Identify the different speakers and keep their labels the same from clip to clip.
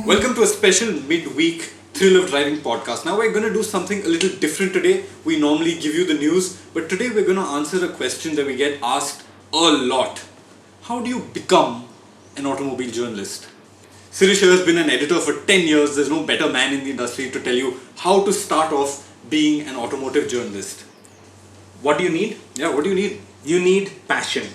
Speaker 1: Welcome to a special midweek thrill of driving podcast. Now we're going to do something a little different today. We normally give you the news, but today we're going to answer a question that we get asked a lot. How do you become an automobile journalist? Sirish has been an editor for 10 years. There's no better man in the industry to tell you how to start off being an automotive journalist.
Speaker 2: What do you need?
Speaker 1: Yeah, what do you need?
Speaker 2: You need passion.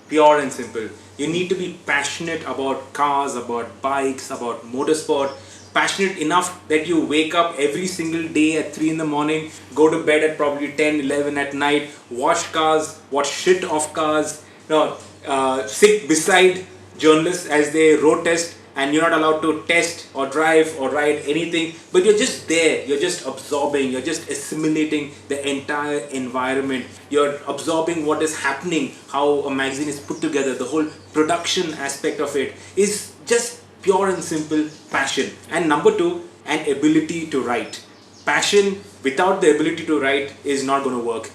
Speaker 2: Pure and simple. You need to be passionate about cars, about bikes, about motorsport. Passionate enough that you wake up every single day at 3 in the morning, go to bed at probably 10, 11 at night, wash cars, watch shit of cars, sit beside journalists as they road test, and you're not allowed to test or drive or ride anything, but you're just there, you're just absorbing, you're just assimilating the entire environment, you're absorbing what is happening, how a magazine is put together, the whole production aspect of it is just pure and simple passion. And number two, an ability to write. Passion without the ability to write is not going to work.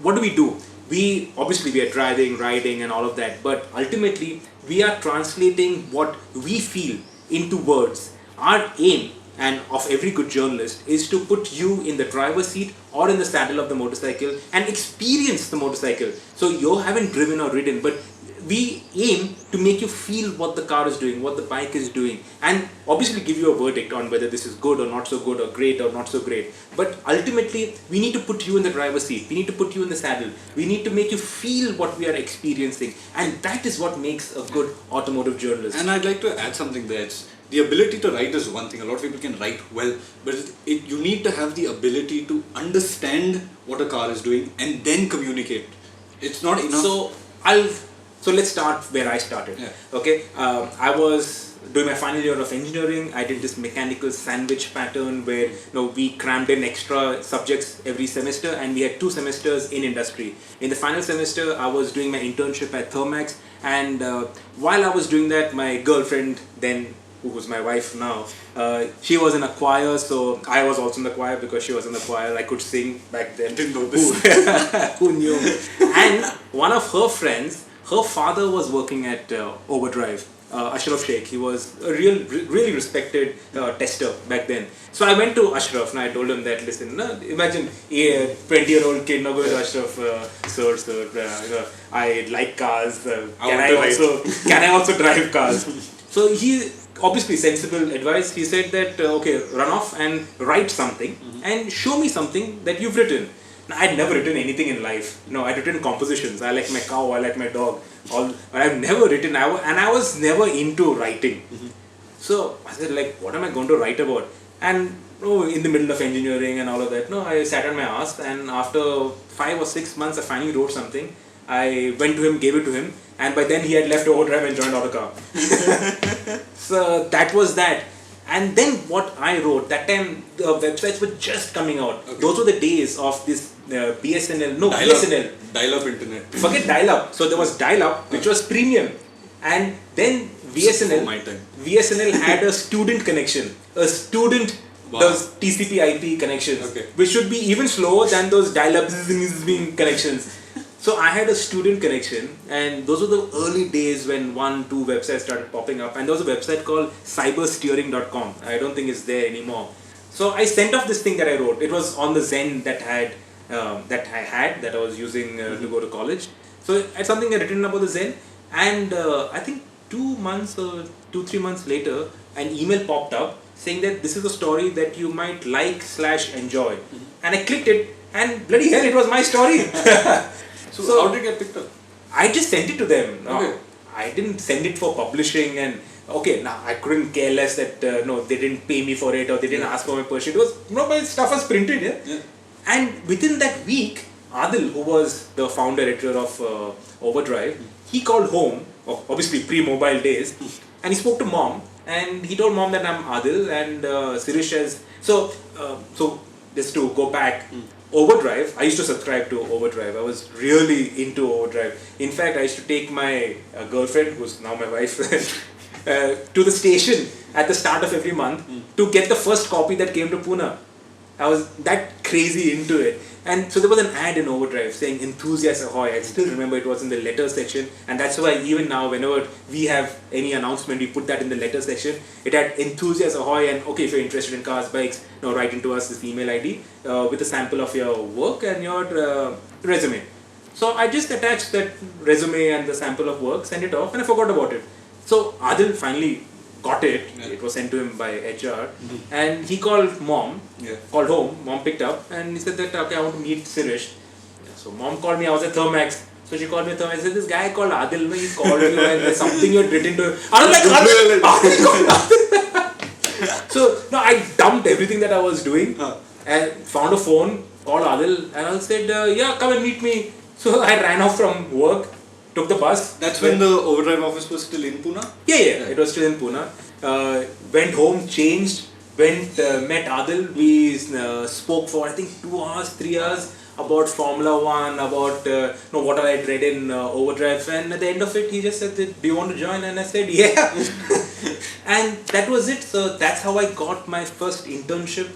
Speaker 2: What do? We are driving, riding and all of that, but ultimately we are translating what we feel into words. Our aim and of every good journalist is to put you in the driver's seat or in the saddle of the motorcycle and experience the motorcycle. So you haven't driven or ridden, but we aim to make you feel what the car is doing, what the bike is doing, and obviously give you a verdict on whether this is good or not so good, or great or not so great. But ultimately, we need to put you in the driver's seat. We need to put you in the saddle. We need to make you feel what we are experiencing. And that is what makes a good automotive journalist.
Speaker 1: And I'd like to add something there. The ability to write is one thing. A lot of people can write well, but you need to have the ability to understand what a car is doing and then communicate. It's not enough.
Speaker 2: So let's start where I started.
Speaker 1: Yeah.
Speaker 2: Okay, I was doing my final year of engineering. I did this mechanical sandwich pattern where we crammed in extra subjects every semester, and we had 2 semesters in industry. In the final semester, I was doing my internship at Thermax, and while I was doing that, my girlfriend then, who was my wife now, she was in a choir, so I was also in the choir because she was in the choir. I could sing back then.
Speaker 1: Didn't know this.
Speaker 2: Who knew? And one of her friends, her father was working at Overdrive, Ashraf Sheikh. He was a really respected tester back then. So I went to Ashraf and I told him that, listen, imagine a 20-year-old kid now going to Ashraf, sir, I like cars. Can I also drive cars? So he, obviously sensible advice, he said that, okay, run off and write something and show me something that you've written. I'd never written anything in life. I'd written compositions. I like my cow, I like my dog. But I've never written, and I was never into writing. So I said, what am I going to write about? And in the middle of engineering and all of that, I sat on my ass, and after 5 or 6 months, I finally wrote something. I went to him, gave it to him, and by then he had left Overdrive and joined Autocar. So that was that. And then what I wrote, that time the websites were just coming out. Okay. Those were the days of this BSNL.
Speaker 1: Dial-up internet.
Speaker 2: Forget dial-up. So there was dial-up, which was premium. And then VSNL had a student connection. Those TCP IP connections, which should be even slower than those dial-up connections. So I had a student connection, and those were the early days when 1-2 websites started popping up, and there was a website called cybersteering.com. I don't think it's there anymore. So I sent off this thing that I wrote. It was on the Zen that I was using to go to college. So it's something I written about the Zen, and I think 2 months or 2-3 months later, an email popped up saying that this is a story that you might like/enjoy. And I clicked it, and bloody hell, it was my story.
Speaker 1: So how did it get picked up?
Speaker 2: I just sent it to them.
Speaker 1: Okay.
Speaker 2: I didn't send it for publishing, and I couldn't care less that they didn't pay me for it or they didn't ask for my permission. It was my stuff was printed, yeah. And within that week, Adil, who was the founder editor of Overdrive, he called home, obviously pre-mobile days, and he spoke to mom, and he told mom that I'm Adil and Sirish has so just to go back. Overdrive, I used to subscribe to Overdrive. I was really into Overdrive. In fact, I used to take my girlfriend, who's now my wife, to the station at the start of every month to get the first copy that came to Pune. I was that crazy into it. And so there was an ad in Overdrive saying enthusiast ahoy. I still remember it was in the letter section, and that's why even now whenever we have any announcement we put that in the letter section. It had enthusiast ahoy, and okay, if you're interested in cars, bikes, write into us this email ID with a sample of your work and your resume. So I just attached that resume and the sample of work, sent it off, and I forgot about it. So Adil finally got it.
Speaker 1: Yeah.
Speaker 2: It was sent to him by HR, and he called mom.
Speaker 1: Yeah.
Speaker 2: Called home. Mom picked up, and he said that okay, I want to meet Sirish. Yeah, so mom called me. I was at Thermax. So she called me at Thermax. Said this guy called Adil. He called you, and there's something you had written to him. I was like, Adil called Adil. So no, I dumped everything that I was doing and found a phone. Called Adil, and I said, yeah, come and meet me. So I ran off from work, took the bus.
Speaker 1: That's when the Overdrive office was still in Pune?
Speaker 2: Yeah, it was still in Pune. Went home, changed, met Adil. We spoke for I think 2 hours, 3 hours about Formula One, about what I had read in Overdrive. And at the end of it, he just said, "Do you want to join?" And I said, "Yeah." And that was it. So that's how I got my first internship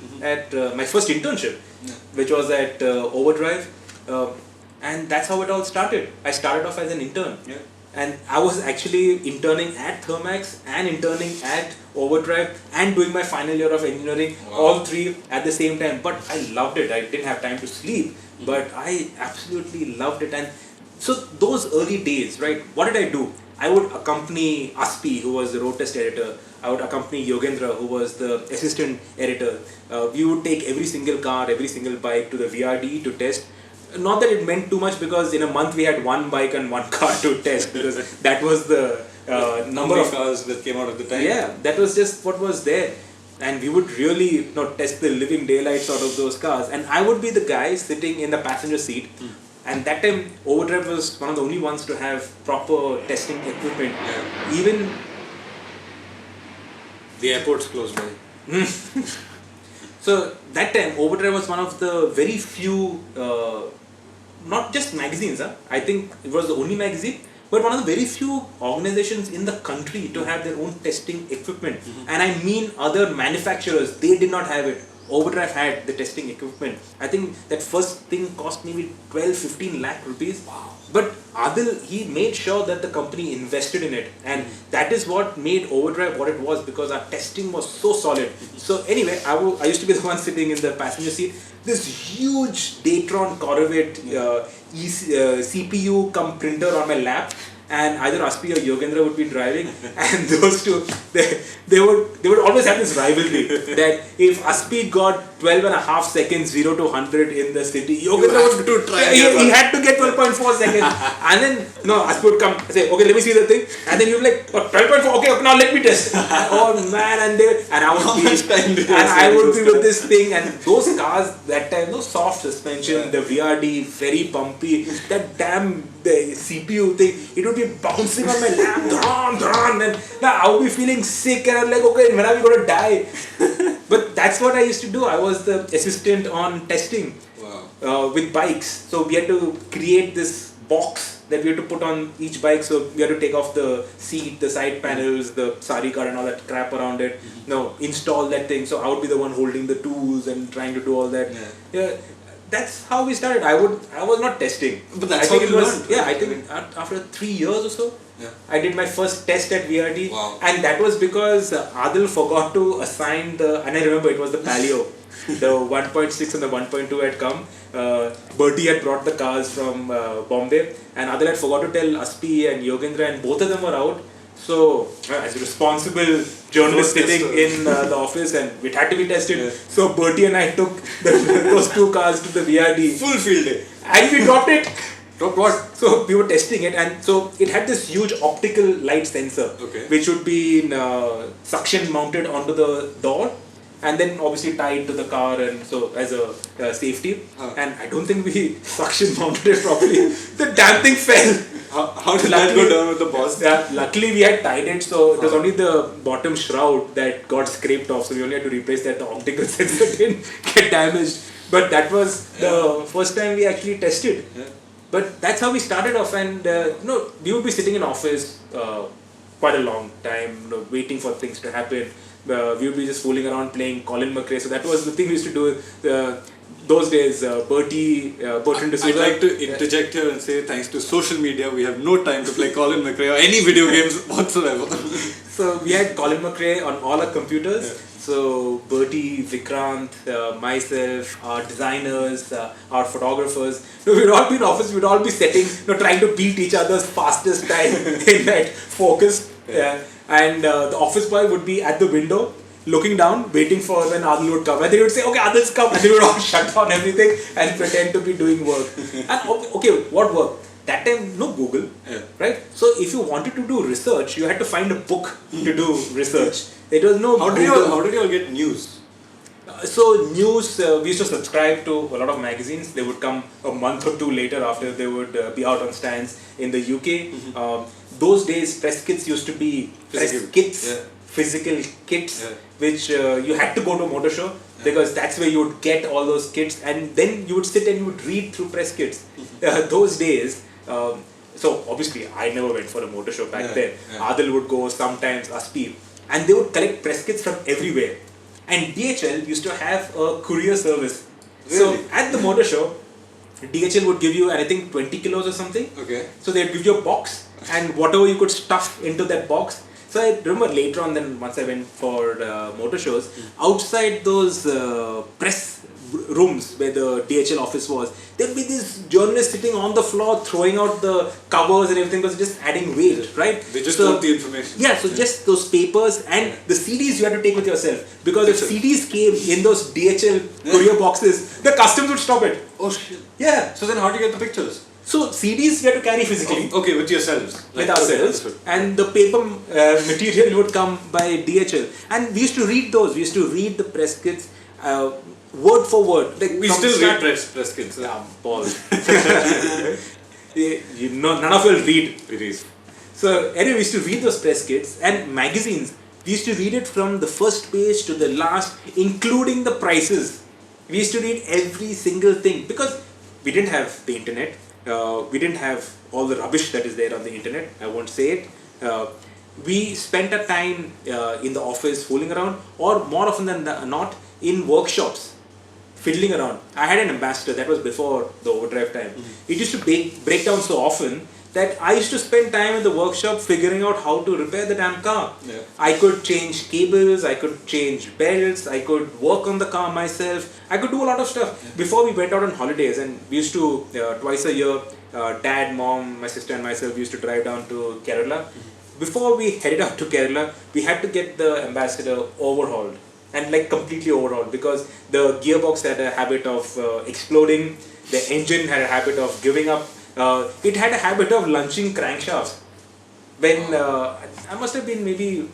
Speaker 2: which was at Overdrive. And that's how it all started. I started off as an intern.
Speaker 1: Yeah.
Speaker 2: And I was actually interning at Thermax and interning at Overdrive and doing my final year of engineering, all three at the same time. But I loved it. I didn't have time to sleep, but I absolutely loved it. And so those early days, right, what did I do? I would accompany Aspi, who was the road test editor. I would accompany Yogendra, who was the assistant editor. We would take every single car, every single bike to the VRD to test. Not that it meant too much, because in a month we had one bike and one car to test, because that was the number of
Speaker 1: cars that came out at the time.
Speaker 2: Yeah, that was just what was there. And we would really test the living daylights out of those cars. And I would be the guy sitting in the passenger seat. And that time, Overdrive was one of the only ones to have proper testing equipment.
Speaker 1: Yeah.
Speaker 2: Even
Speaker 1: the airport's close by.
Speaker 2: So that time, Overdrive was one of the very few, not just magazines, I think it was the only magazine, but one of the very few organizations in the country to have their own testing equipment. And I mean other manufacturers, they did not have it. Overdrive had the testing equipment. I think that first thing cost maybe 12-15 lakh rupees.
Speaker 1: Wow.
Speaker 2: But Adil, he made sure that the company invested in it, and that is what made Overdrive what it was, because our testing was so solid. So anyway, I used to be the one sitting in the passenger seat. This huge Datron Corvette CPU cum printer on my lap, and either Aspi or Yogendra would be driving, and those two, they would always have this rivalry that if Aspi got 12.5 seconds 0 to 100 in the city, Yogendra would try. He had to get 12.4 seconds, and then Aspi would come and say, "Okay, let me see the thing," and then you'd be like, "Oh, 12.4, okay, now let me test." Oh man, and I would be with this thing, and those cars that time, no soft suspension, the VRD very bumpy, that damn the CPU thing, it would be bouncing on my lap, and I would be feeling sick, and I'm like, okay, when are we going to die? But that's what I used to do. I was the assistant on testing with bikes. So we had to create this box that we had to put on each bike. So we had to take off the seat, the side panels, the sari card and all that crap around it. Install that thing. So I would be the one holding the tools and trying to do all that. Yeah. That's how we started. I was not testing.
Speaker 1: But that's how you learned.
Speaker 2: Yeah, I think after 3 years or so,
Speaker 1: yeah.
Speaker 2: I did my first test at VRD.
Speaker 1: Wow.
Speaker 2: And that was because Adil forgot to assign and I remember it was the Palio. The 1.6 and the 1.2 had come. Bertie had brought the cars from Bombay, and Adil had forgot to tell Aspi and Yogendra, and both of them were out. So, as a responsible journalist sitting in the office, and it had to be tested. Yeah. So, Bertie and I took those two cars to the VRD.
Speaker 1: Full field day.
Speaker 2: And we dropped it.
Speaker 1: Dropped what?
Speaker 2: So, we were testing it, and so it had this huge optical light sensor, which would be suction mounted onto the door, and then obviously tied to the car, and so as a safety. And I don't think we suction mounted it properly. The damn thing fell.
Speaker 1: How did that go down with the boss?
Speaker 2: Yeah, luckily we had tied it, so it was only the bottom shroud that got scraped off, so we only had to replace that. The optical sensor didn't get damaged. But that was the first time we actually tested. Yeah. But that's how we started off, and we would be sitting in office quite a long time, waiting for things to happen. we would be just fooling around playing Colin McRae. So that was the thing we used to do those days. Bertrand D'Souza.
Speaker 1: I'd like to interject here and say thanks to social media, we have no time to play Colin McRae or any video games whatsoever.
Speaker 2: So we had Colin McRae on all our computers. Yeah. So Bertie, Vikrant, myself, our designers, our photographers, we'd all be in office, we'd all be setting, trying to beat each other's fastest time in that focus. Yeah. And the office boy would be at the window, looking down, waiting for when Adil would come. And they would say, okay, Adil's come. And they would all shut down everything and pretend to be doing work. And okay, what work? That time, no Google, right? So if you wanted to do research, you had to find a book to do research. There was no
Speaker 1: How did you all get news?
Speaker 2: So news, we used to subscribe to a lot of magazines. They would come a month or two later after they would be out on stands in the UK. Those days, press kits used to be physical kits, which you had to go to a motor show because that's where you would get all those kits, and then you would sit and you would read through press kits. Those days, so obviously I never went for a motor show back then. Adil would go, sometimes Aspi, and they would collect press kits from everywhere. And DHL used to have a courier service.
Speaker 1: Really?
Speaker 2: So at the motor show, DHL would give you, I think, 20 kilos or something.
Speaker 1: Okay.
Speaker 2: So they'd give you a box and whatever you could stuff into that box. So I remember later on, then once I went for motor shows, outside those press rooms where the DHL office was, there'd be these journalists sitting on the floor throwing out the covers and everything because just adding weight, right?
Speaker 1: They just want the information.
Speaker 2: Yeah, so just those papers and the CDs you had to take with yourself, because if CDs came in those DHL courier boxes, the customs would stop it.
Speaker 1: Oh shit.
Speaker 2: Yeah.
Speaker 1: So then how do you get the pictures?
Speaker 2: So CDs you had to carry physically.
Speaker 1: Okay, with yourselves.
Speaker 2: With ourselves. And the paper material would come by DHL. And we used to read those. We used to read the press kits word for word.
Speaker 1: Like we still read press kits.
Speaker 2: Yeah, Paul. None of you will read.
Speaker 1: It is.
Speaker 2: So anyway, we used to read those press kits and magazines. We used to read it from the first page to the last, including the prices. We used to read every single thing because we didn't have the internet. We didn't have all the rubbish that is there on the internet. I won't say it. We spent our time in the office fooling around, or more often than not in workshops, fiddling around. I had an ambassador, that was before the overdrive time. It used to break down so often that I used to spend time in the workshop figuring out how to repair the damn car. I could change cables, I could change belts, I could work on the car myself, I could do a lot of stuff. Before we went out on holidays, and we used to, twice a year, dad, mom, my sister and myself used to drive down to Kerala. Before we headed out to Kerala, we had to get the ambassador overhauled. And like completely overhauled, because the gearbox had a habit of exploding, the engine had a habit of giving up. It had a habit of launching crankshafts. When I must have been maybe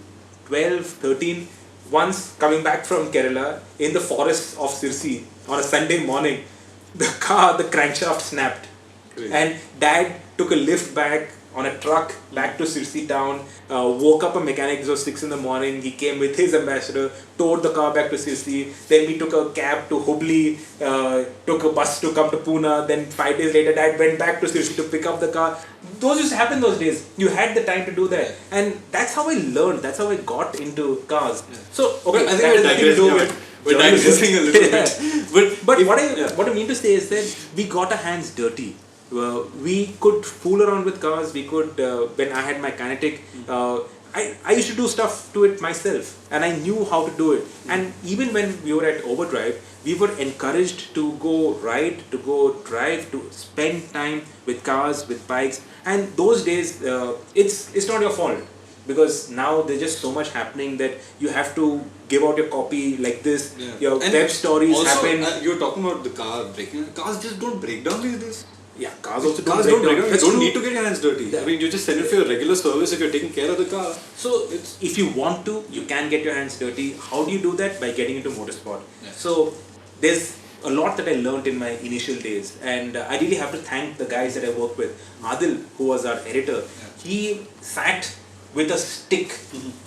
Speaker 2: 12, 13, once coming back from Kerala in the forests of Sirsi on a Sunday morning, the crankshaft snapped. Great. And dad took a lift back on a truck back to Sirsi town, woke up a mechanic. It was 6 in the morning. He came with his ambassador, towed the car back to Sirsi. Then we took a cab to Hubli, took a bus to come to Pune. Then 5 days later, dad went back to Sirsi to pick up the car. Those used to happen those days. You had the time to do that. And that's how I learned. That's how I got into cars. So, okay,
Speaker 1: I think we're digressing a little bit.
Speaker 2: But what I mean to say is that we got our hands dirty. We could fool around with cars. We could, when I had my Kinetic, I used to do stuff to it myself, and I knew how to do it. And even when we were at Overdrive, we were encouraged to go ride, to go drive, to spend time with cars, with bikes. And those days, it's not your fault, because now there's just so much happening that you have to give out your copy like this. Your web stories
Speaker 1: also,
Speaker 2: happen.
Speaker 1: You're talking about the car breaking. Cars just don't break down these days.
Speaker 2: Yeah, cars also
Speaker 1: don't break down. You don't need to get your hands dirty.
Speaker 2: Yeah.
Speaker 1: I mean, you just send it for your regular service if you're taking care of the car.
Speaker 2: So, if you want to, you can get your hands dirty. How do you do that? By getting into motorsport. Yeah. So, there's a lot that I learned in my initial days, and I really have to thank the guys that I work with. Adil, who was our editor, he sat with a stick.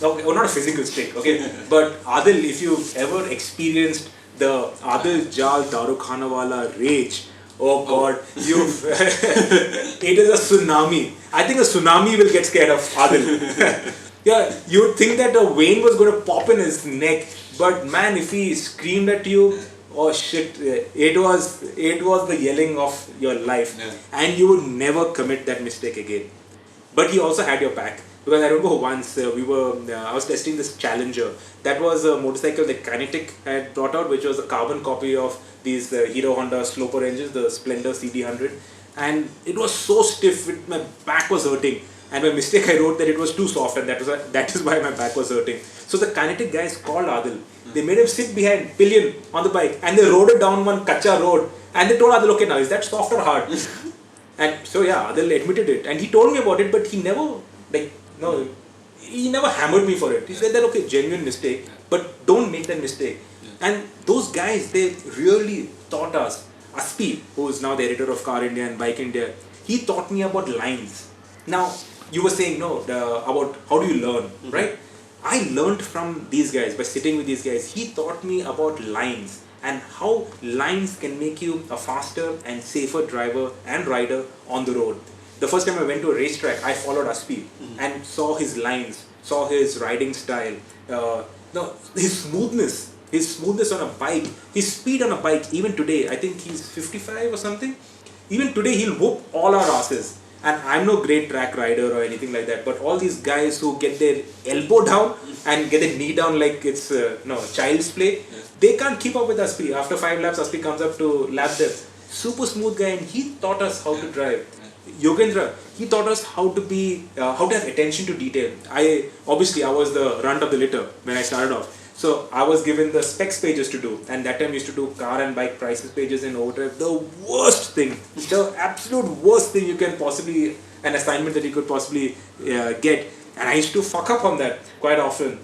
Speaker 2: Okay, well, not a physical stick, okay? But Adil, if you've ever experienced the Adil Jal Darukhanawala rage, oh God, it is a tsunami. I think a tsunami will get scared of Adil. Yeah, you would think that a vein was going to pop in his neck, but man, if he screamed at you, oh shit, it was the yelling of your life,
Speaker 1: Yeah.
Speaker 2: and you would never commit that mistake again. But he also had your back, because I remember once I was testing this Challenger. That was a motorcycle that Kinetic had brought out, which was a carbon copy of these Hero Honda Sloper engines, the Splendor CD100, and it was so stiff, my back was hurting. And by mistake, I wrote that it was too soft, and that is why my back was hurting. So the Kinetic guys called Adil. They made him sit behind pillion on the bike, and they rode it down one kacha road. And they told Adil, okay, now is that soft or hard? And so yeah, Adil admitted it, and he told me about it, but he never he never hammered me for it. He said that okay, genuine mistake, but don't make that mistake. And those guys, they really taught us. Aspi, who is now the editor of Car India and Bike India, he taught me about lines. Now you were saying about how do you learn, right? I learned from these guys by sitting with these guys. He taught me about lines and how lines can make you a faster and safer driver and rider on the road. The first time I went to a racetrack, I followed Aspi and saw his lines, saw his riding style, his smoothness on a bike, his speed on a bike. Even today, I think he's 55 or something. Even today, he'll whoop all our asses. And I'm no great track rider or anything like that, but all these guys who get their elbow down and get their knee down like it's child's play, they can't keep up with Aspi. After 5 laps, Aspi comes up to lap them. Super smooth guy, and he taught us how to drive. Yogendra, he taught us how to have attention to detail. I was the runt of the litter when I started off. So I was given the specs pages to do, and that time I used to do car and bike prices pages in overdrive. The worst thing, the absolute worst thing an assignment that you could possibly get. And I used to fuck up on that quite often.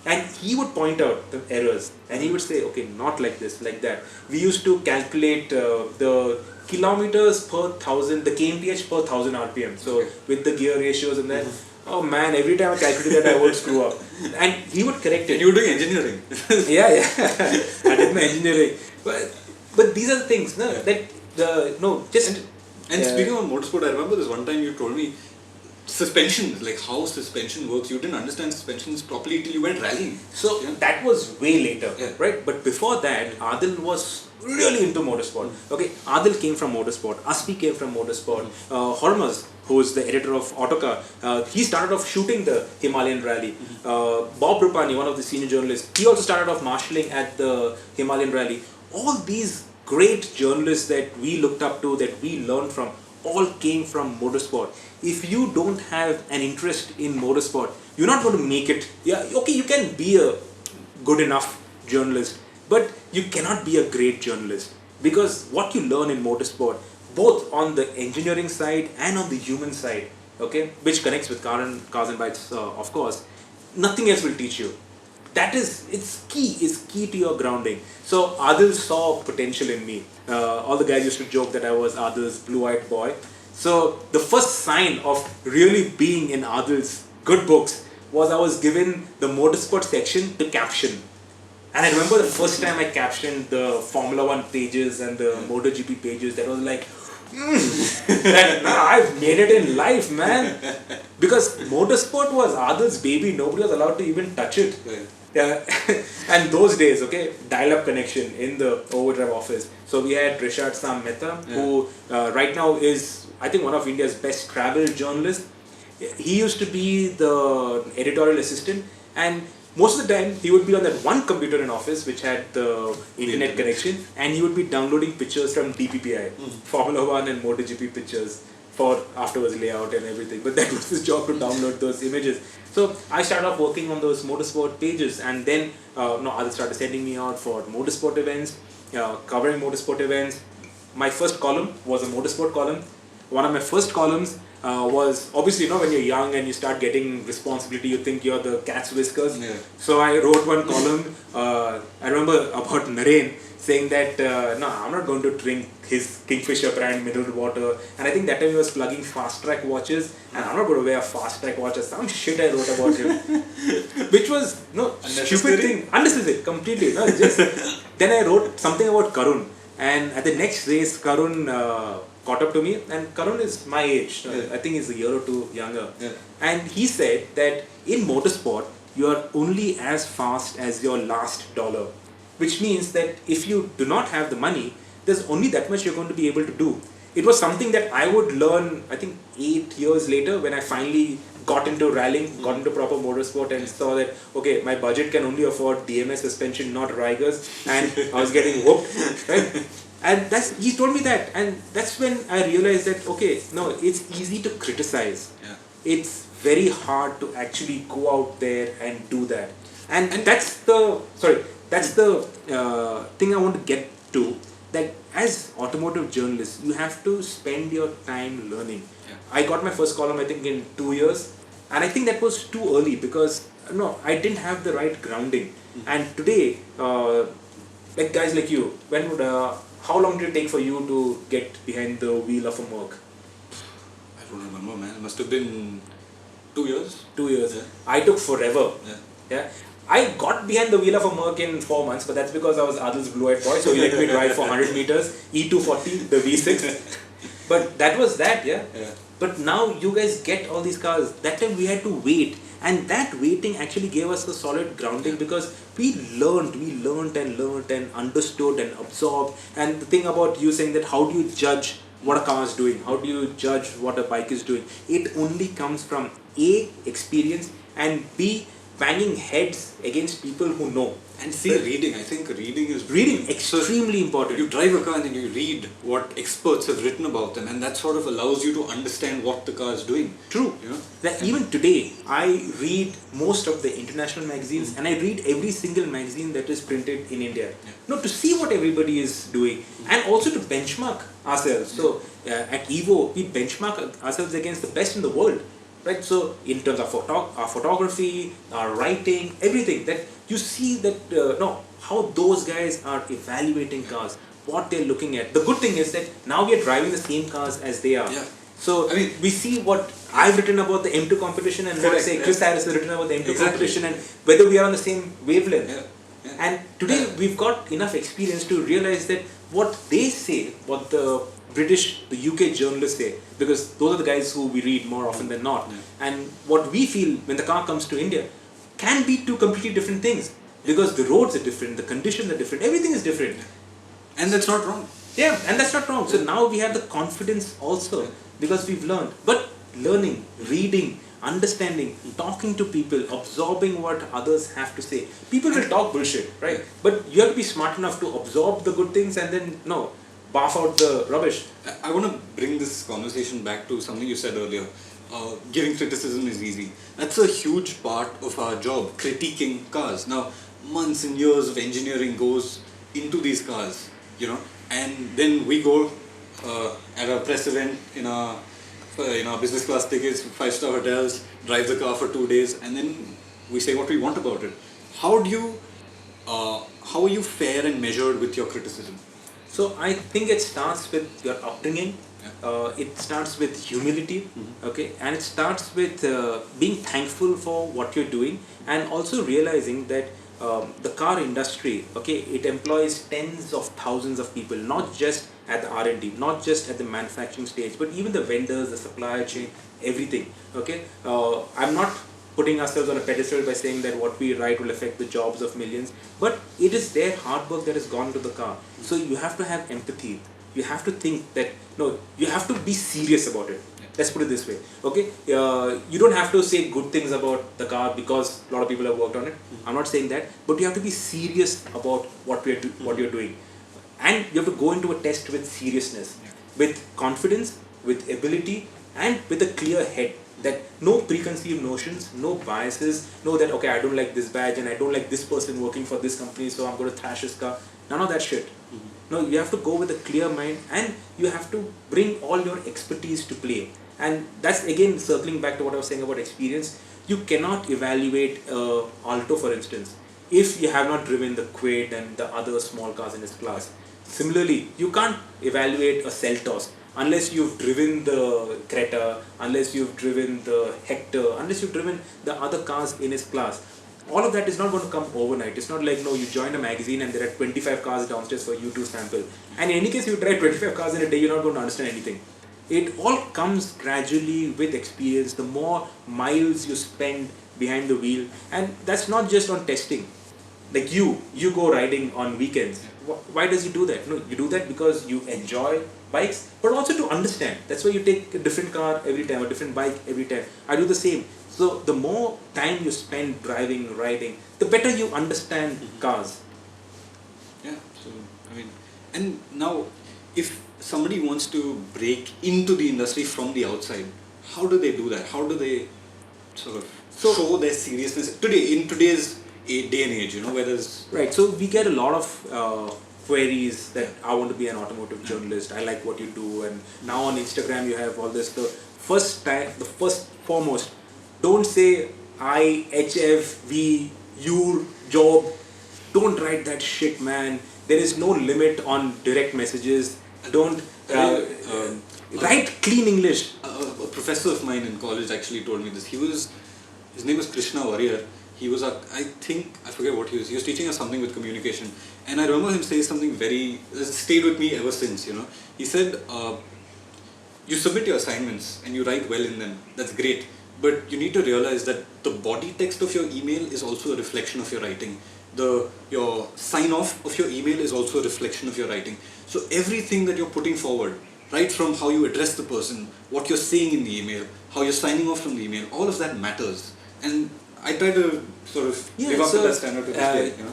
Speaker 2: And he would point out the errors, and he would say, okay, not like this, like that. We used to calculate the kilometers per thousand, the kmph per 1000 RPM. So with the gear ratios and that. Oh man, every time I calculated that I would screw up. And he would correct it.
Speaker 1: You were doing engineering.
Speaker 2: Yeah. I did my engineering. But these are the things, no?
Speaker 1: And speaking of motorsport, I remember this one time you told me suspension, like how suspension works. You didn't understand suspensions properly till you went rallying.
Speaker 2: So that was way later, right? But before that, Adil was really into motorsport. Okay, Adil came from motorsport. Aspi came from motorsport. Hormuz, who is the editor of Autocar, he started off shooting the Himalayan rally. Bob Rupani, one of the senior journalists, he also started off marshalling at the Himalayan rally. All these great journalists that we looked up to, that we learned from, all came from motorsport. If you don't have an interest in motorsport, you're not going to make it. Yeah, okay, you can be a good enough journalist, but you cannot be a great journalist, because what you learn in motorsport, both on the engineering side and on the human side, okay, which connects with cars and bikes, of course, nothing else will teach you. It's key to your grounding. So Adil saw potential in me. All the guys used to joke that I was Adil's blue-eyed boy. So the first sign of really being in Adil's good books was I was given the motorsport section to caption. And I remember the first time I captioned the Formula 1 pages and the MotoGP pages, that was like, I've made it in life, man. Because motorsport was Adil's baby, nobody was allowed to even touch it.
Speaker 1: Right.
Speaker 2: And those days, okay, dial-up connection in the overdrive office. So we had Rishad Sam Mehta, who right now is, I think, one of India's best travel journalists. He used to be the editorial assistant, and most of the time he would be on that one computer in office which had the internet connection, and he would be downloading pictures from DPPI, Formula 1 and MotoGP pictures for afterwards layout and everything. But that was his job, to download those images. So I started off working on those motorsport pages, and then Adil started sending me out for motorsport events, covering motorsport events. My first column was a motorsport column. One of my first columns was, obviously, when you're young and you start getting responsibility, you think you're the cat's whiskers. Yeah. So I wrote one column, I remember, about Naren, saying that, no, I'm not going to drink his Kingfisher brand mineral water. And I think that time he was plugging fast track watches, and I'm not going to wear a fast track watch, or some shit I wrote about him. Which was, stupid thing. Unnecessary, completely. No, just, then I wrote something about Karun. And at the next race, Karun caught up to me, and Karun is my age. I think he's a year or two younger. And he said that in motorsport, you are only as fast as your last dollar, which means that if you do not have the money, there's only that much you're going to be able to do. It was something that I would learn, I think, 8 years later when I finally got into rallying, got into proper motorsport, and saw that, okay, my budget can only afford DMS suspension, not Rigers, and I was getting whooped, right? And he told me that, and that's when I realized that, okay, no, it's easy to criticize. It's very hard to actually go out there and do that. And that's the thing I want to get to, that as automotive journalists, you have to spend your time learning. I got my first column, I think, in 2 years, and I think that was too early because no, I didn't have the right grounding. And today, like guys like you, how long did it take for you to get behind the wheel of a Merc?
Speaker 1: I don't remember, man. It must have been 2 years.
Speaker 2: 2 years. I took forever. Yeah. I got behind the wheel of a Merc in 4 months, but that's because I was Adil's blue-eyed boy, so he let me drive for 100 meters, E240, the V6. But that was that, yeah. But now you guys get all these cars. That time we had to wait, and that waiting actually gave us a solid grounding because we learned and understood and absorbed. And the thing about you saying that, how do you judge what a car is doing? How do you judge what a bike is doing? It only comes from A, experience, and B, banging heads against people who know.
Speaker 1: And see, reading. I think reading is
Speaker 2: extremely important.
Speaker 1: You drive a car and then you read what experts have written about them, and that sort of allows you to understand what the car is doing.
Speaker 2: True. You know? That even today, I read most of the international magazines, and I read every single magazine that is printed in India. To see what everybody is doing, and also to benchmark ourselves. So at Evo, we benchmark ourselves against the best in the world. Right, so in terms of our photography, our writing, everything, that you see that how those guys are evaluating cars, what they're looking at. The good thing is that now we are driving the same cars as they are. So I mean, we see what I've written about the M2 competition and what I say Chris Harris has written about the M2 competition, and whether we are on the same wavelength. And today we've got enough experience to realize that what they say, what the British, the UK journalists say, because those are the guys who we read more often than not. And what we feel when the car comes to India can be two completely different things, because the roads are different, the conditions are different, everything is different.
Speaker 1: And that's not wrong.
Speaker 2: Yeah, and that's not wrong. So now we have the confidence also because we've learned. But learning, reading, understanding, talking to people, absorbing what others have to say. People will talk bullshit, right? But you have to be smart enough to absorb the good things and then barf out the rubbish.
Speaker 1: I want to bring this conversation back to something you said earlier. Giving criticism is easy. That's a huge part of our job, critiquing cars. Now, months and years of engineering goes into these cars, and then we go at a press event in our business class tickets, 5-star hotels, drive the car for 2 days, and then we say what we want about it. How are you fair and measured with your criticism?
Speaker 2: So I think it starts with your upbringing. It starts with humility, okay, and it starts with being thankful for what you're doing, and also realizing that the car industry, okay, it employs tens of thousands of people, not just at the R&D, not just at the manufacturing stage, but even the vendors, the supply chain, everything. Okay, I'm not putting ourselves on a pedestal by saying that what we write will affect the jobs of millions, but it is their hard work that has gone into the car. So you have to have empathy. You have to think that, you have to be serious about it. Let's put it this way, okay? You don't have to say good things about the car because a lot of people have worked on it. I'm not saying that, but you have to be serious about what you're doing. And you have to go into a test with seriousness, with confidence, with ability, and with a clear head. That no preconceived notions, no biases, no that, okay, I don't like this badge and I don't like this person working for this company, so I'm going to thrash his car. None of that shit. No, you have to go with a clear mind, and you have to bring all your expertise to play. And that's again circling back to what I was saying about experience. You cannot evaluate Alto, for instance, if you have not driven the Quid and the other small cars in its class. Similarly, you can't evaluate a Seltos unless you've driven the Creta, unless you've driven the Hector, unless you've driven the other cars in its class. all of that is not going to come overnight. It's not like, no, you join a magazine and there are 25 cars downstairs for you to sample. And in any case, you drive 25 cars in a day, you're not going to understand anything. It all comes gradually with experience. The more miles you spend behind the wheel, and that's not just on testing. Like you go riding on weekends. Why does you do that? No, you do that because you enjoy bikes, but also to understand. That's why you take a different car every time, a different bike every time. I do the same. So the more time you spend driving, riding, the better you understand cars.
Speaker 1: Yeah. So I mean, and now if somebody wants to break into the industry from the outside, how do they do that? How do they sort of show their seriousness today in today's day and age? Where there's
Speaker 2: right. So we get a lot of queries that I want to be an automotive journalist. I like what you do, and now on Instagram you have all this. The first foremost, don't say I, HF, we, your job. Don't write that shit, man. There is no limit on direct messages. Don't write clean English.
Speaker 1: A professor of mine in college actually told me this. His name was Krishna Warrior. He was I forget what he was. He was teaching us something with communication, and I remember him saying something very stayed with me ever since. He said, "You submit your assignments and you write well in them. That's great, but you need to realize that the body text of your email is also a reflection of your writing. Your sign off of your email is also a reflection of your writing. So everything that you're putting forward, right from how you address the person, what you're saying in the email, how you're signing off from the email, all of that matters." And I try to sort of live up to that standard to this day.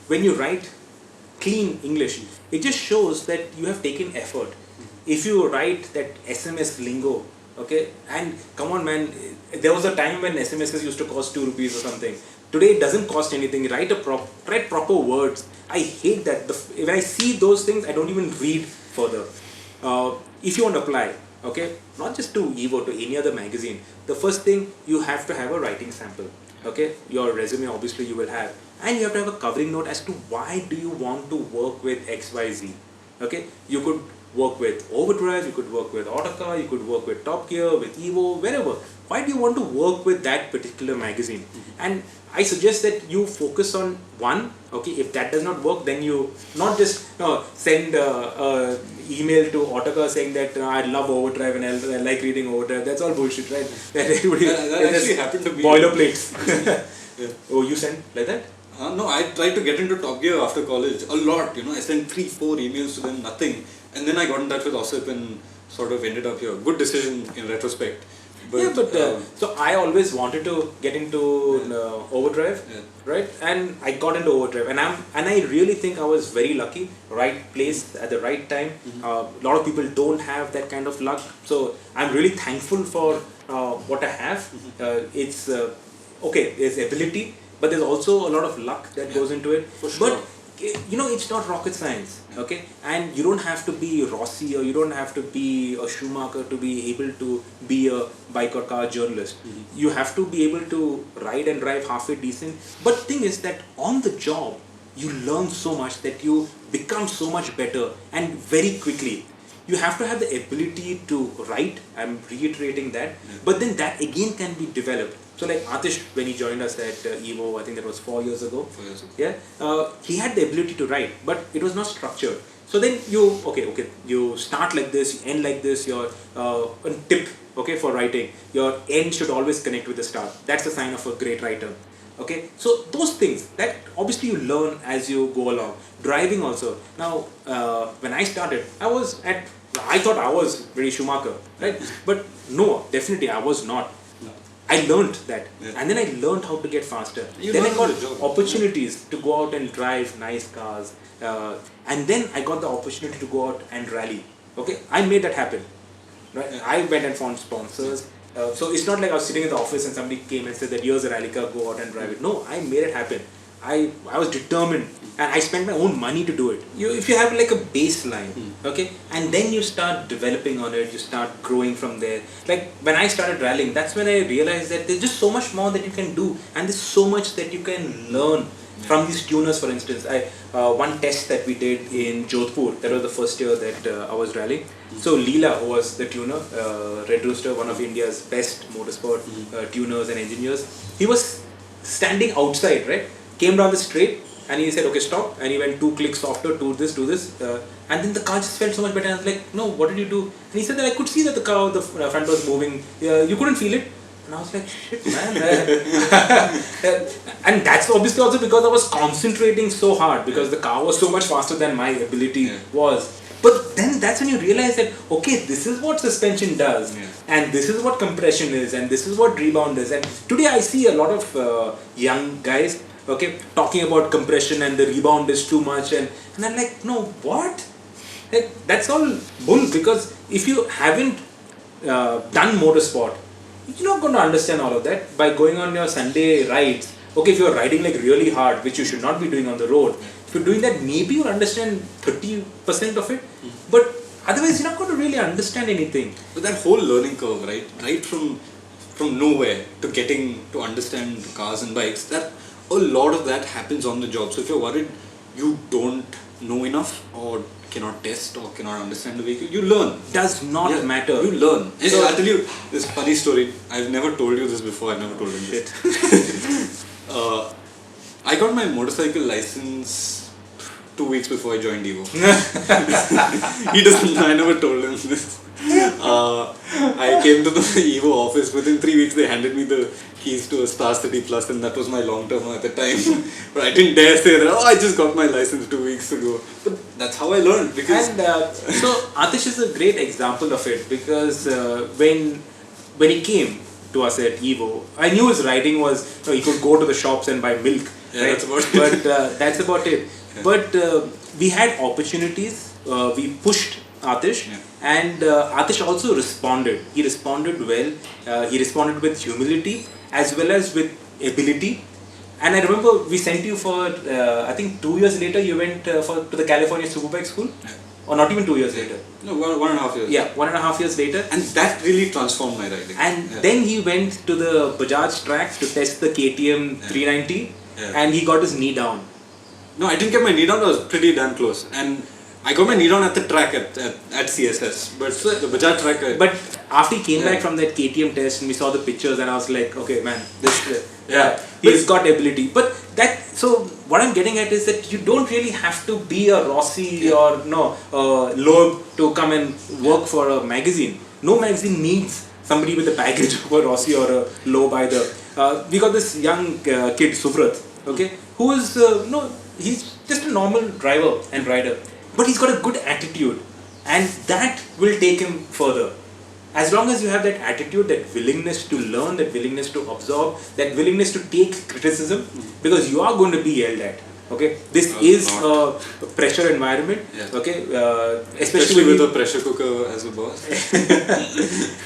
Speaker 2: When you write clean English, it just shows that you have taken effort. If you write that SMS lingo, okay, and come on, man, there was a time when SMSs used to cost 2 rupees or something. Today it doesn't cost anything. Write proper words. I hate that. When I see those things, I don't even read further. If you want to apply, okay, not just to Evo, to any other magazine, the first thing, you have to have a writing sample. Okay, your resume obviously you will have, and you have to have a covering note as to why do you want to work with XYZ. Okay, you could work with Overdrive, you could work with Autocar, you could work with Top Gear, with Evo, wherever. Why do you want to work with that particular magazine? And I suggest that you focus on one. Okay, if that does not work, then you not just send email to Autocar saying that I love Overdrive and I like reading Overdrive. That's all bullshit, right? That
Speaker 1: actually happened to me.
Speaker 2: Boilerplates.
Speaker 1: Yeah.
Speaker 2: Oh, you send like that?
Speaker 1: No, I tried to get into Top Gear after college a lot. I sent 3-4 emails to them, nothing, and then I got in touch with Osip and sort of ended up here. Good decision in retrospect.
Speaker 2: So I always wanted to get into Overdrive, right? And I got into Overdrive, and I really think I was very lucky. Right place at the right time. A lot of people don't have that kind of luck, so I'm really thankful for what I have. It's okay. There's ability, but there's also a lot of luck that goes into it.
Speaker 1: For sure.
Speaker 2: But it's not rocket science, okay? And you don't have to be Rossi or you don't have to be a Schumacher to be able to be a bike or car journalist. You have to be able to ride and drive halfway decent. But the thing is that on the job, you learn so much that you become so much better and very quickly. You have to have the ability to write. I'm reiterating that. But then that again can be developed. So like Atish, when he joined us at Evo, I think that was 4 years ago.
Speaker 1: 4 years ago.
Speaker 2: Yeah, he had the ability to write, but it was not structured. So then you start like this, you end like this. Your tip, okay, for writing, your end should always connect with the start. That's a sign of a great writer. Okay, so those things that obviously you learn as you go along. Driving also. Now, when I started, I thought I was very Schumacher, right? But no, definitely I was not. I learned that, and then I learned how to get faster. Then I got opportunities to go out and drive nice cars, and then I got the opportunity to go out and rally. Okay, I made that happen. Right? I went and found sponsors. So it's not like I was sitting in the office and somebody came and said that here's a rally car, go out and drive it. No, I made it happen. I was determined, and I spent my own money to do it. If you have like a baseline, okay, and then you start developing on it, you start growing from there. Like when I started rallying, that's when I realized that there's just so much more that you can do, and there's so much that you can learn from these tuners. For instance, one test that we did in Jodhpur, that was the first year that I was rallying. So Leela, who was the tuner, Red Rooster, one of India's best motorsport tuners and engineers, he was standing outside, right? Came down the straight and he said, okay, stop. And he went 2 clicks softer, do this. And then the car just felt so much better. I was like, no, what did you do? And he said that I could see that the car, the front was moving. You couldn't feel it. And I was like, shit, man. And that's obviously also because I was concentrating so hard because the car was so much faster than my ability was. But then that's when you realize that, okay, this is what suspension does. And this is what compression is. And this is what rebound is. And today I see a lot of young guys, okay, talking about compression and the rebound is too much. And I'm like, no, what? Like, that's all bull, because if you haven't done motorsport, you're not going to understand all of that by going on your Sunday rides. Okay, if you're riding like really hard, which you should not be doing on the road, if you're doing that, maybe you'll understand 30% of it, but otherwise you're not going to really understand anything.
Speaker 1: But that whole learning curve, right from nowhere to getting to understand cars and bikes, that a lot of that happens on the job. So if you're worried you don't know enough or cannot test or cannot understand the vehicle, you learn.
Speaker 2: Does not matter.
Speaker 1: You learn. So I'll tell you this funny story. I've never told you this before. I've never told him this. I got my motorcycle license 2 weeks before I joined Evo. He doesn't know. I never told him this. I came to the Evo office. Within 3 weeks, they handed me the keys to a Star City Plus, and that was my long term at the time. But I didn't dare say that. Oh, I just got my license 2 weeks ago. But that's how I learned. Because
Speaker 2: so Atish is a great example of it, because when he came to us at Evo, I knew his riding was, he could go to the shops and buy milk.
Speaker 1: Yeah,
Speaker 2: right?
Speaker 1: that's about it.
Speaker 2: But that's about it. Yeah. But we had opportunities. We pushed Atish, and Atish also responded. He responded well. He responded with humility as well as with ability. And I remember we sent you for, I think 2 years later, you went to the California Superbike School. Yeah. Or not even 2 years later.
Speaker 1: No, 1.5 years.
Speaker 2: Yeah, 1.5 years later.
Speaker 1: And that really transformed my riding.
Speaker 2: And then he went to the Bajaj track to test the KTM 390, and he got his knee down.
Speaker 1: No, I didn't get my knee down. I was pretty damn close. And I got my knee down at the track at CSS. But the Bajaj track...
Speaker 2: But after he came back from that KTM test and we saw the pictures, and I was like, okay, man, this... he's got ability. But that... So, what I'm getting at is that you don't really have to be a Rossi or Loeb to come and work for a magazine. No magazine needs somebody with a baggage of a Rossi or a Loeb either. We got this young kid, Suvrat, okay, who is... he's just a normal driver and rider. But he's got a good attitude, and that will take him further. As long as you have that attitude, that willingness to learn, that willingness to absorb, that willingness to take criticism, because you are going to be yelled at. Okay, this is a pressure environment. Okay,
Speaker 1: especially with a pressure cooker as a boss.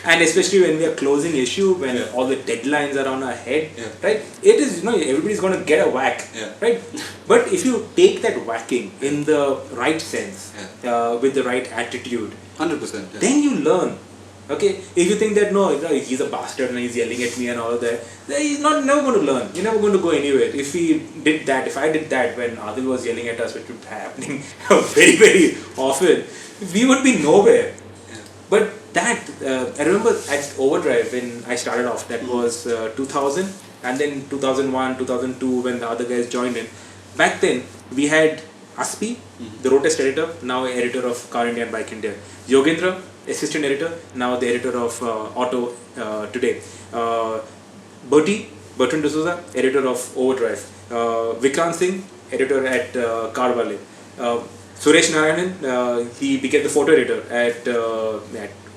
Speaker 2: And especially when we are closing issue, when all the deadlines are on our head, right? It is, everybody's going to get a whack, right? But if you take that whacking in the right sense, with the right attitude,
Speaker 1: 100%,
Speaker 2: then you learn. Okay, if you think that he's a bastard and he's yelling at me and all of that, then he's never going to learn. You're never going to go anywhere. If I did that when Adil was yelling at us, which was happening very, very often, we would be nowhere. But that, I remember at Overdrive when I started off, that was 2000, and then 2001, 2002 when the other guys joined in. Back then, we had Aspi, the road test editor, now editor of Car India and Bike India. Yogendra, assistant editor, now the editor of Auto Today. Bertrand D'Souza, editor of Overdrive. Vikrant Singh, editor at Carvale. Suresh Narayanan, he became the photo editor at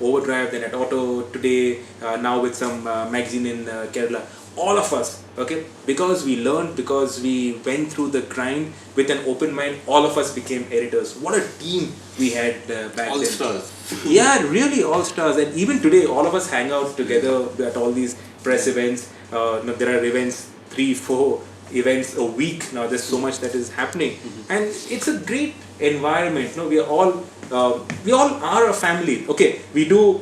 Speaker 2: Overdrive, then at Auto Today, now with some magazine in Kerala. All of us, okay, because we learned, because we went through the grind with an open mind, all of us became editors. What a team we had back
Speaker 1: all
Speaker 2: then.
Speaker 1: Stars.
Speaker 2: Yeah, really all stars. And even today, all of us hang out together at all these press events. There are events, 3-4 events a week now. There's so much that is happening, and it's a great environment. We all are a family. Okay, we do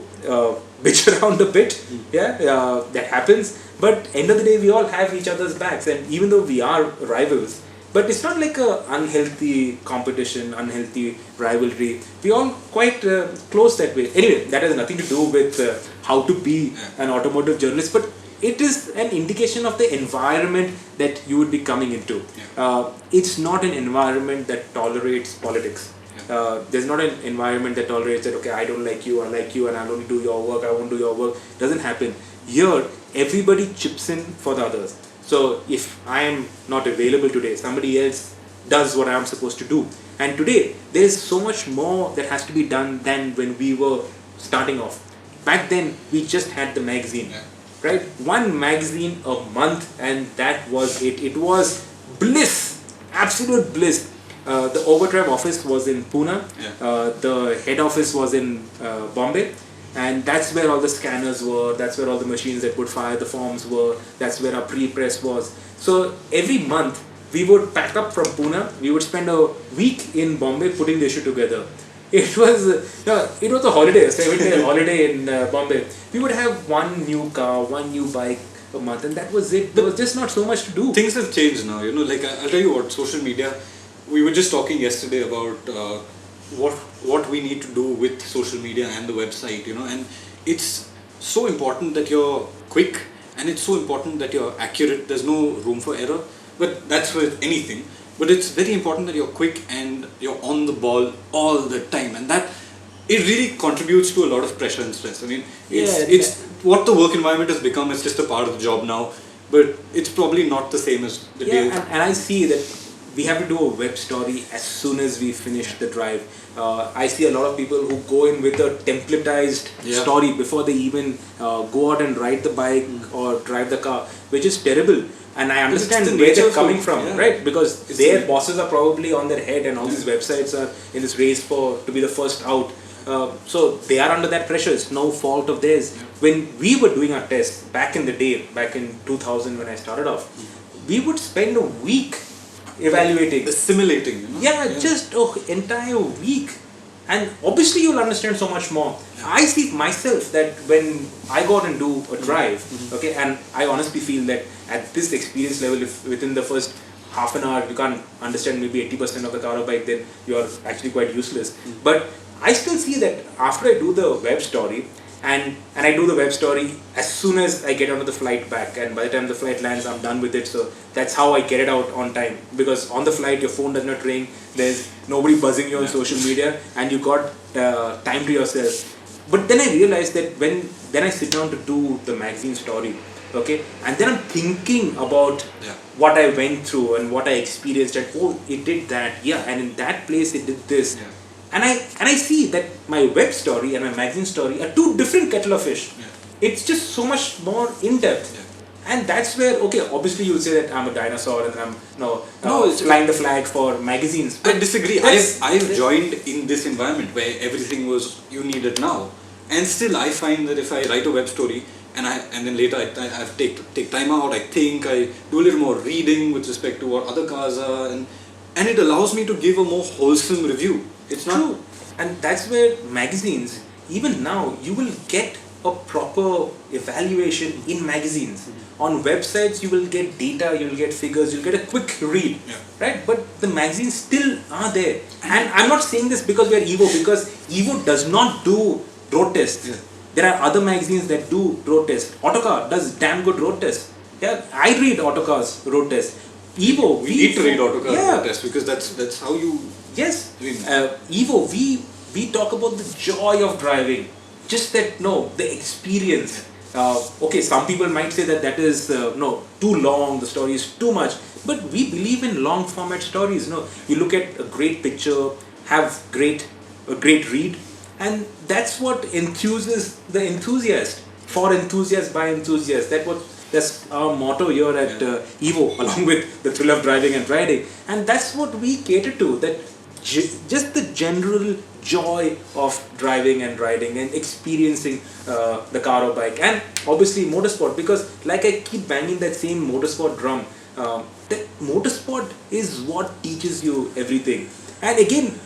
Speaker 2: bitch around a bit. That happens. But end of the day, we all have each other's backs, and even though we are rivals, but it's not like a unhealthy competition, unhealthy rivalry. We all quite close that way. Anyway, that has nothing to do with how to be an automotive journalist. But it is an indication of the environment that you would be coming into. It's not an environment that tolerates politics. There's not an environment that tolerates that, okay, I don't like you, I like you, and I'll only do your work, I won't do your work. Doesn't happen. Here, everybody chips in for the others. So if I am not available today, somebody else does what I am supposed to do. And today, there is so much more that has to be done than when we were starting off. Back then, we just had the magazine, right? One magazine a month, and that was it. It was bliss, absolute bliss. The Overdrive office was in Pune. The head office was in Bombay. And that's where all the scanners were, that's where all the machines that would fire the forms were, that's where our pre-press was. So every month, we would pack up from Pune, we would spend a week in Bombay putting the issue together. It was a holiday, a 7-day holiday in Bombay. We would have one new car, one new bike a month, and that was it. There was just not so much to do.
Speaker 1: Things have changed now, like I'll tell you what, social media, we were just talking yesterday about what we need to do with social media and the website, and it's so important that you're quick, and it's so important that you're accurate. There's no room for error, but that's with anything. But it's very important that you're quick and you're on the ball all the time, and that it really contributes to a lot of pressure and stress. I mean, it's what the work environment has become. It's just a part of the job now, but it's probably not the same as the day.
Speaker 2: And I see that we have to do a web story as soon as we finish the drive. I see a lot of people who go in with a templatized story before they even go out and ride the bike or drive the car, which is terrible. And I understand where they're coming from, right? Because their bosses are probably on their head, and all these websites are in this race to be the first out. So they are under that pressure. It's no fault of theirs. When we were doing our tests back in the day, back in 2000 when I started off, we would spend a week evaluating,
Speaker 1: simulating,
Speaker 2: just an entire week. And obviously you'll understand so much more. I see myself that when I go out and do a drive, okay, and I honestly feel that at this experience level, if within the first half an hour you can't understand maybe 80% of the car or bike, then you're actually quite useless. But I still see that after I do the web story, and I do the web story as soon as I get onto the flight back, and by the time the flight lands, I'm done with it. So that's how I get it out on time, because on the flight your phone does not ring, there's nobody buzzing you on social media, and you got time to yourself. But then I realized that then I sit down to do the magazine story, okay, and then I'm thinking about what I went through and what I experienced, and oh, it did that, and in that place it did this. And I see that my web story and my magazine story are two different kettle of fish. It's just so much more in depth. And that's where, okay, obviously you'll say that I'm a dinosaur and I'm flying the flag for magazines.
Speaker 1: But I disagree. I've joined in this environment where everything was you need it now, and still I find that if I write a web story and then later I have take time out, I think, I do a little more reading with respect to what other cars are, and it allows me to give a more wholesome review. It's
Speaker 2: true. And that's where magazines, even now, you will get a proper evaluation in magazines. On websites, you will get data, you will get figures, you'll get a quick read, right? But the magazines still are there. And I'm not saying this because we are Evo, because Evo does not do road tests. There are other magazines that do road tests. Autocar does damn good road tests. I read Autocar's road tests. Evo,
Speaker 1: we need to read Autocar's road tests, because that's how you...
Speaker 2: Yes, Evo, we talk about the joy of driving, just that, the experience. Okay, some people might say that is, too long, the story is too much, but we believe in long format stories. You look at a great picture, have a great read, and that's what enthuses the enthusiast, for enthusiasts, by enthusiasts. That's our motto here at Evo, along with the thrill of driving and riding, and that's what we cater to, that just the general joy of driving and riding and experiencing the car or bike, and obviously motorsport, because like I keep banging that same motorsport drum, that motorsport is what teaches you everything. And again,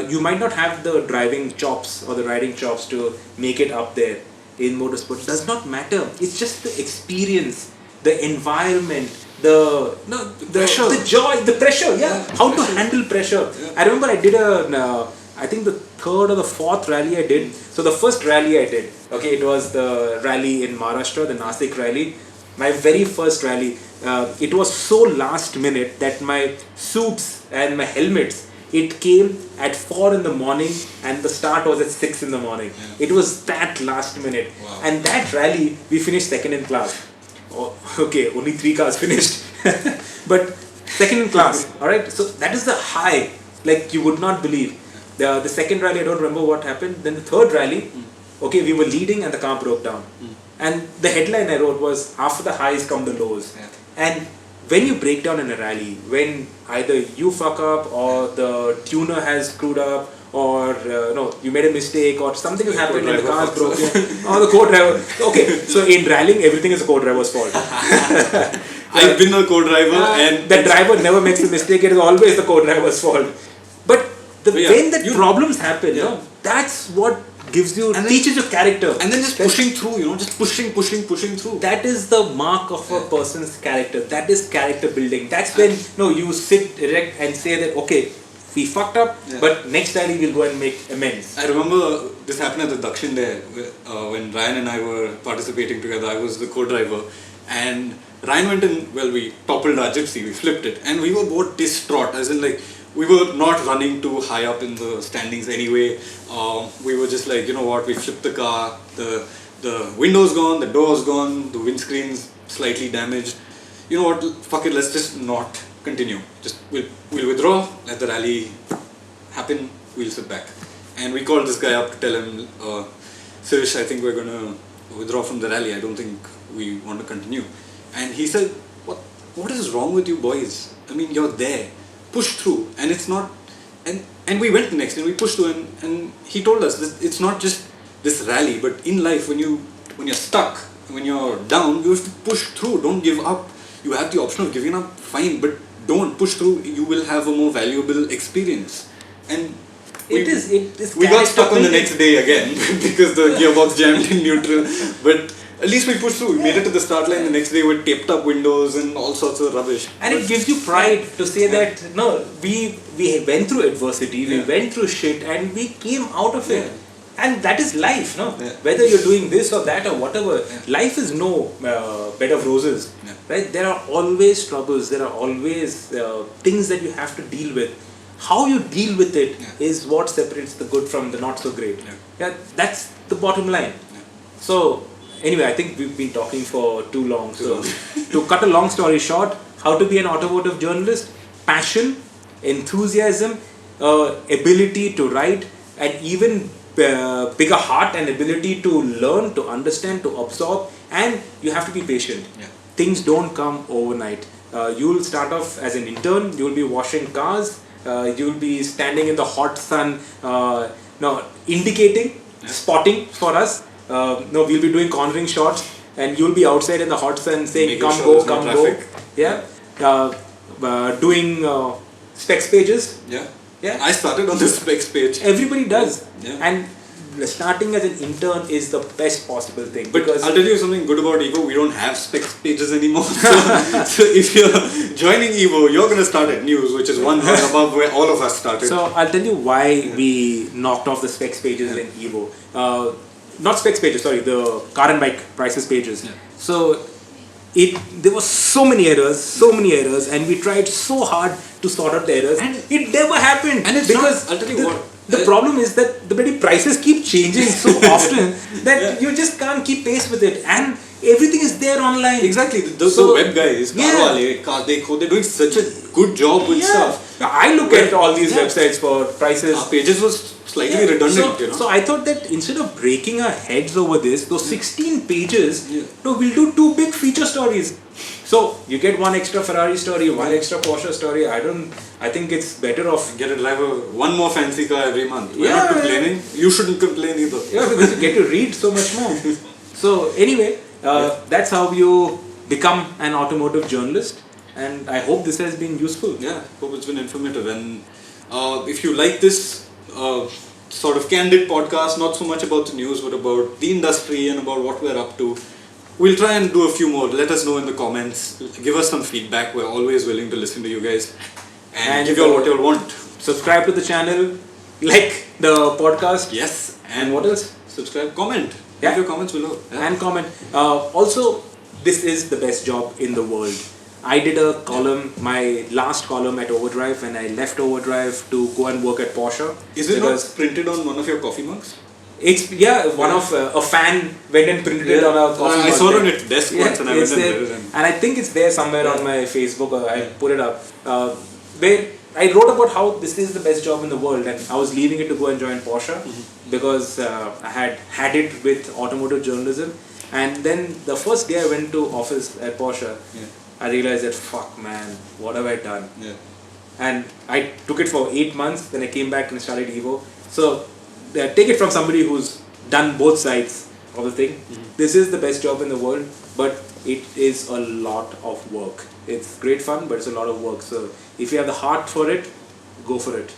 Speaker 2: you might not have the driving chops or the riding chops to make it up there in motorsport. Does not matter. It's just the experience, the environment, the pressure, the joy, the pressure. How to handle pressure. I remember I did I think the third or the fourth rally I did. So the first rally I did, okay, it was the rally in Maharashtra, the Nasik rally. my very first rally, it was so last minute that my suits and my helmets, it came at 4 in the morning and the start was at 6 in the morning. It was that last minute.
Speaker 1: Wow.
Speaker 2: And that rally, we finished second in class. Oh, okay, only 3 cars finished. But second in class, alright? So that is the high, like you would not believe. The second rally, I don't remember what happened. Then the third rally, okay, we were leading and the car broke down. And the headline I wrote was, after the highs come the lows. And when you break down in a rally, when either you fuck up or the tuner has screwed up or no, you made a mistake or something has happened and the car is broken or the co-driver. Okay, so in rallying, everything is the co-driver's fault.
Speaker 1: I've been a co-driver and
Speaker 2: the driver never makes a mistake. It is always the co-driver's fault. But when the problems happen, no, that's what gives you, teaches your character.
Speaker 1: And then just pushing through, just pushing through.
Speaker 2: That is the mark of a person's character. That is character building. That's when you sit erect and say that, okay, we fucked up, but next time we'll go and make amends.
Speaker 1: I remember this happened at the Dakshin there when Ryan and I were participating together. I was the co-driver and Ryan went in, we toppled our gypsy, we flipped it and we were both distraught, as in like we were not running too high up in the standings anyway. We were just like, you know what, we flipped the car, the window's gone, the door's gone, the windscreen's slightly damaged. You know what, fuck it, let's just not continue. Just we'll withdraw, let the rally happen, we'll sit back. And we called this guy up to tell him, Sirish, I think we're gonna withdraw from the rally, I don't think we want to continue. And he said, what is wrong with you boys? I mean, you're there, push through. And it's not, and we went next and we pushed through and he told us this, it's not just this rally, but in life when you're stuck, when you're down, you have to push through, don't give up. You have the option of giving up, fine, but don't push through, you will have a more valuable experience. And we got stuck on the next day again because the gearbox jammed in neutral, but at least we pushed through. We made it to the start line the next day with taped up windows and all sorts of rubbish.
Speaker 2: And it gives you pride to say that, no, we went through adversity, we went through shit and we came out of it. And that is life, no? Whether you're doing this or that or whatever, life is no bed of roses, right? There are always troubles, there are always things that you have to deal with. How you deal with it is what separates the good from the not so great. That's the bottom line. So, anyway, I think we've been talking for too long. So, to cut a long story short, how to be an automotive journalist? Passion, enthusiasm, ability to write, and even bigger heart and ability to learn, to understand, to absorb, and you have to be patient. Things don't come overnight. You'll start off as an intern, you'll be washing cars, you'll be standing in the hot sun, indicating, spotting for us. We'll be doing cornering shots and you'll be outside in the hot sun saying, come go. Doing specs pages.
Speaker 1: I started on the specs page.
Speaker 2: Everybody does. And starting as an intern is the best possible thing.
Speaker 1: But I'll tell you something good about Evo, we don't have specs pages anymore. So if you're joining Evo, you're going to start at news, which is one rung above where all of us started.
Speaker 2: So I'll tell you why we knocked off the specs pages in Evo. Not specs pages, sorry, the car and bike prices pages. So there were so many errors, and we tried so hard to sort out the errors, and it never happened.
Speaker 1: And it's because I'll tell you what.
Speaker 2: The problem is that the bloody prices keep changing so often that you just can't keep pace with it, and everything is there online.
Speaker 1: Exactly, the web guys, they're doing such a good job with stuff.
Speaker 2: I look at all these websites for prices.
Speaker 1: Our pages was slightly redundant,
Speaker 2: So I thought that instead of breaking our heads over this, those 16 pages, we'll do 2 big feature stories. So you get 1 extra Ferrari story, 1 extra Porsche story. I think it's better off.
Speaker 1: Get a driver, 1 more fancy car every month. We're not complaining. You shouldn't complain either.
Speaker 2: Because you get to read so much more. So anyway, that's how you become an automotive journalist. And I hope this has been useful.
Speaker 1: Hope it's been informative. And if you like this sort of candid podcast, not so much about the news, but about the industry and about what we're up to, we'll try and do a few more. Let us know in the comments. Give us some feedback. We're always willing to listen to you guys. And give you all what you all want.
Speaker 2: Subscribe to the channel. Like the podcast.
Speaker 1: Yes.
Speaker 2: And what else?
Speaker 1: Subscribe. Comment. Leave your comments below.
Speaker 2: And comment. Also, this is the best job in the world. I did a column, my last column at Overdrive, when I left Overdrive to go and work at Porsche.
Speaker 1: Is it not printed on one of your coffee mugs?
Speaker 2: It's one of a fan went and printed it on a coffee mug.
Speaker 1: I saw it on its desk once and I went and read it.
Speaker 2: And I think it's there somewhere on my Facebook, or I put it up. Where I wrote about how this is the best job in the world, and I was leaving it to go and join Porsche because I had it with automotive journalism. And then the first day I went to office at Porsche, I realized that fuck man, what have I done? And I took it for 8 months. Then I came back and started Evo. So take it from somebody who's done both sides of the thing. This is the best job in the world, but it is a lot of work. It's great fun, but it's a lot of work. So if you have the heart for it, go for it.